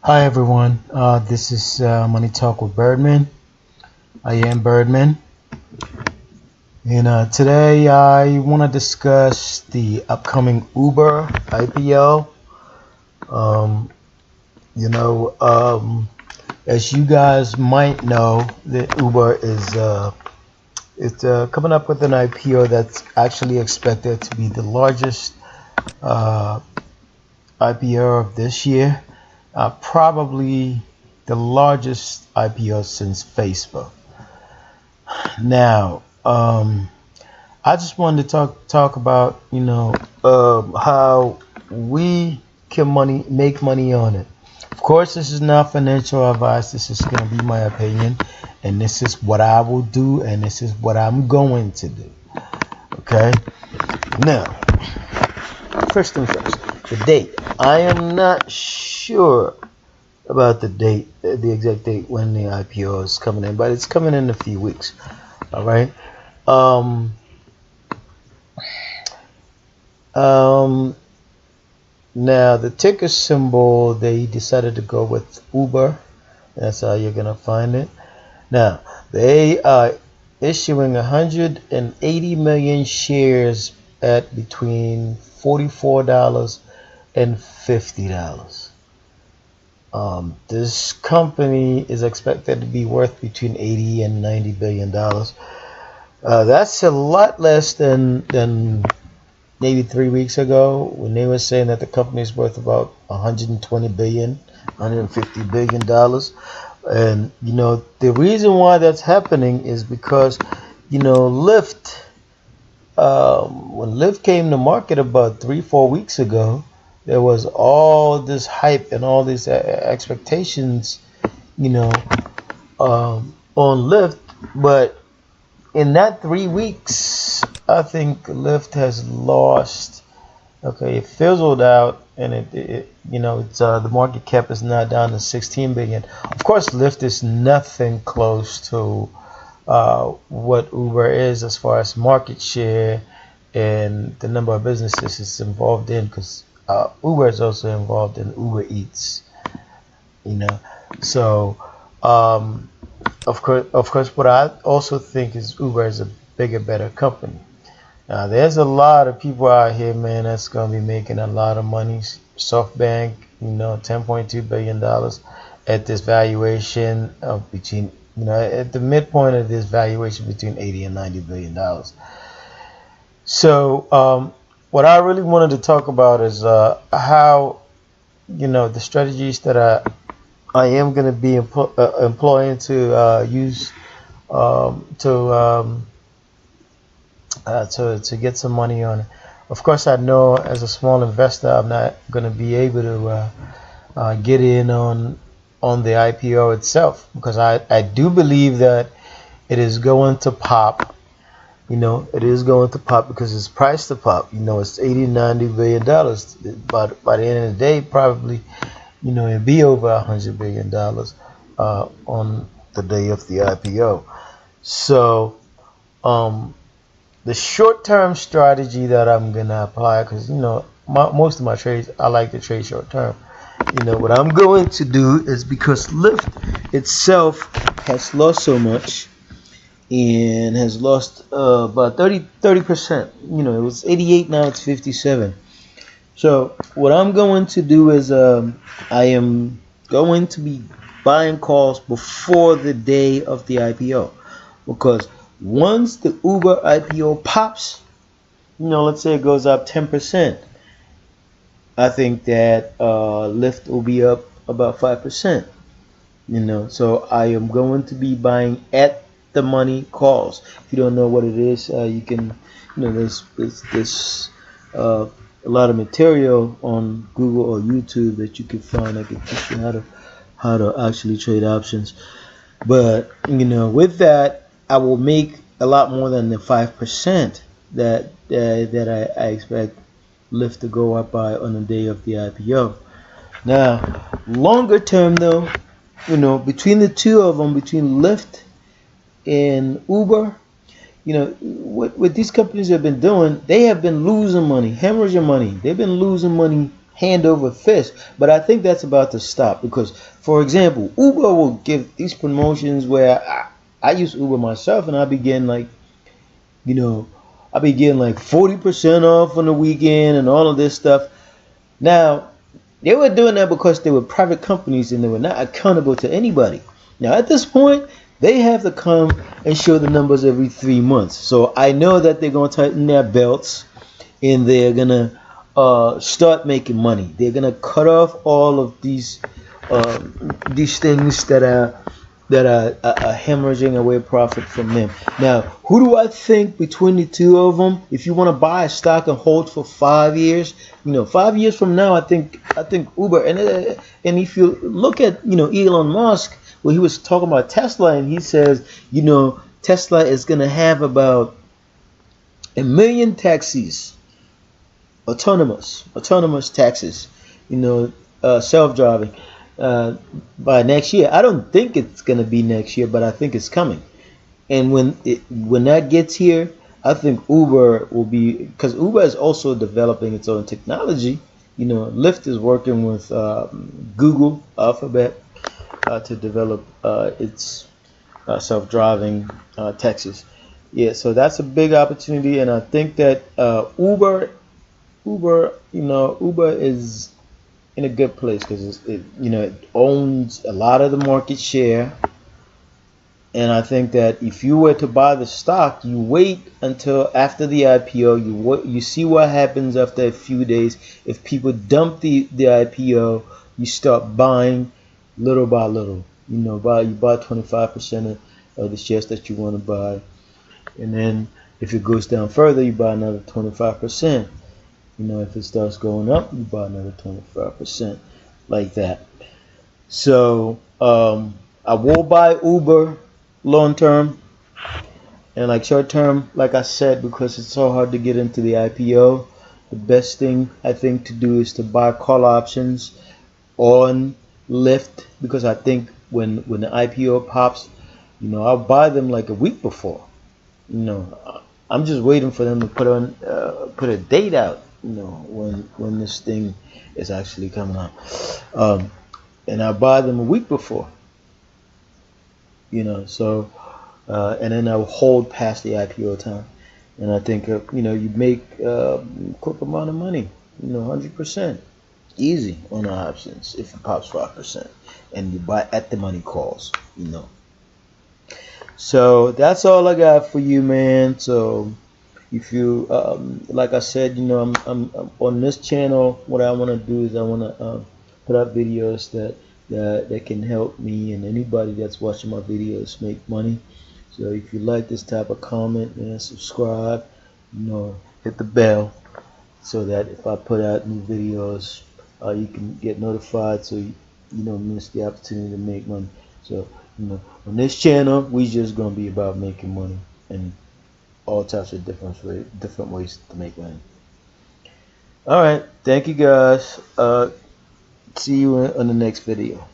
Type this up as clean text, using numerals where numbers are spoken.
Hi everyone, this is Money Talk with Birdman. I am Birdman, and today I want to discuss the upcoming Uber IPO. Um, you know, as you guys might know, that Uber is it's coming up with an IPO that's actually expected to be the largest uh, IPO of this year, probably the largest IPO since Facebook. Now, I just wanted to talk about how we can make money on it. Of course, this is not financial advice. This is going to be my opinion, and this is what I will do, and this is what I'm going to do. Okay. Now, first thing first, the date. I am not sure about the date, the exact date when the IPO is coming in, but it's coming in a few weeks. All right. Um, um, Now the ticker symbol they decided to go with Uber. That's how you're gonna find it. Now they are issuing 180 million shares at between $44 and $50. This company is expected to be worth between 80 and 90 billion dollars. That's a lot less than maybe 3 weeks ago when they were saying that the company is worth about 120 billion, 150 billion dollars. And the reason why that's happening is because Lyft. When Lyft came to market about 3 4 weeks ago, there was all this hype and all these expectations, on Lyft. But in that 3 weeks, I think Lyft has lost. Okay, it fizzled out, and it's the market cap is now down to 16 billion. Of course, Lyft is nothing close to what Uber is as far as market share and the number of businesses it's involved in, because Uber is also involved in Uber Eats. You know, so of course, what I also think is Uber is a bigger, better company. Now, there's a lot of people out here, man, that's gonna be making a lot of money. SoftBank, $10.2 billion at this valuation of between, at the midpoint of this valuation between 80 and 90 billion dollars. So, what I really wanted to talk about is how, the strategies that I am going to be employing to use to get some money on it. Of course, I know as a small investor, I'm not going to be able to get in on the IPO itself, because I do believe that it is going to pop. It is going to pop because it's priced to pop. It's 80, 90 billion dollars. By the end of the day, probably, it'd be over $100 billion on the day of the IPO. So, the short-term strategy that I'm gonna apply, because most of my trades I like to trade short-term. What I'm going to do is, because Lyft itself has lost so much and has lost about 30%. It was 88, now it's 57. So what I'm going to do is I am going to be buying calls before the day of the IPO, because once the Uber IPO pops, let's say it goes up 10%, I think that Lyft will be up about 5%. So I am going to be buying at the money calls. If you don't know what it is, you can, there's a lot of material on Google or YouTube that you can find that can teach you how to actually trade options. But with that, I will make a lot more than the 5% that I expect Lyft to go up by on the day of the IPO. Now, longer term though, between the two of them, between Lyft and Uber, what these companies have been doing, they have been losing money, hemorrhaging money. They've been losing money hand over fist. But I think that's about to stop because, for example, Uber will give these promotions where I use Uber myself, and I be getting like, you know, I be getting like 40% off on the weekend and all of this stuff. Now, they were doing that because they were private companies and they were not accountable to anybody. Now, at this point, they have to come and show the numbers every 3 months. So I know that they're going to tighten their belts and they're going to start making money. They're going to cut off all of these things that are hemorrhaging away profit from them. Now, who do I think between the two of them, if you want to buy a stock and hold for 5 years, 5 years from now, I think Uber, and if you look at, Elon Musk, well, he was talking about Tesla, and he says, Tesla is going to have about 1 million taxis, autonomous taxis, self-driving, by next year. I don't think it's going to be next year, but I think it's coming. And when that gets here, I think Uber will be, because Uber is also developing its own technology. Lyft is working with Google Alphabet to develop its self-driving taxis. Yeah, so that's a big opportunity, and I think that Uber is in a good place because it owns a lot of the market share. And I think that if you were to buy the stock, you wait until after the IPO. You see what happens after a few days. If people dump the IPO, you start buying little by little. You buy 25% of the shares that you want to buy, and then if it goes down further, you buy another 25%. If it starts going up, you buy another 25%, like that. So I will buy Uber long term, and like short term, like I said, because it's so hard to get into the IPO, the best thing I think to do is to buy call options on Lyft, because I think when the IPO pops, I'll buy them like a week before. I'm just waiting for them to put a date out, when this thing is actually coming out, and I buy them a week before. So and then I'll hold past the IPO time, and I think you make a quick amount of money, 100% easy on the options if it pops 5%, and you buy at the money calls. So that's all I got for you, man. So if you like I said, I'm on this channel. What I want to do is I want to put out videos that can help me and anybody that's watching my videos make money. So if you like this type of comment, subscribe, hit the bell so that if I put out new videos, you can get notified so you don't miss the opportunity to make money. So on this channel, we just gonna be about making money and all types of different ways to make money. All right, thank you guys. See you on the next video.